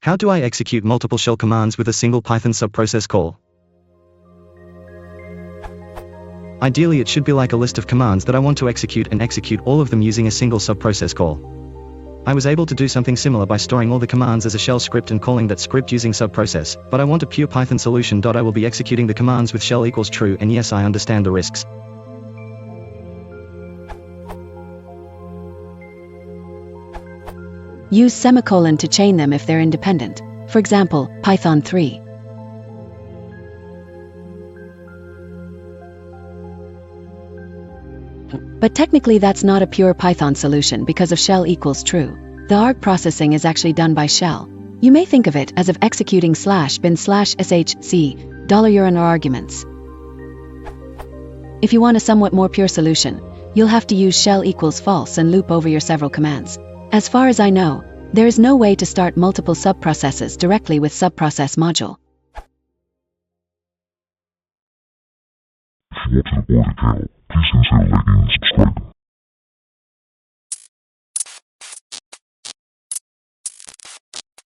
How do I execute multiple shell commands with a single Python subprocess call? Ideally, it should be like a list of commands that I want to execute and execute all of them using a single subprocess call. I was able to do something similar by storing all the commands as a shell script and calling that script using subprocess, but I want a pure Python solution. I will be executing the commands with shell equals true, and yes, I understand the risks. Use semicolon to chain them if they're independent. For example, Python 3. But technically that's not a pure Python solution because of shell equals true. The arg processing is actually done by shell. You may think of it as if executing /bin/shc $urn or arguments. If you want a somewhat more pure solution, you'll have to use shell equals false and loop over your several commands. As far as I know, there is no way to start multiple subprocesses directly with subprocess module. If you want to see more detail, please consider liking and subscribing.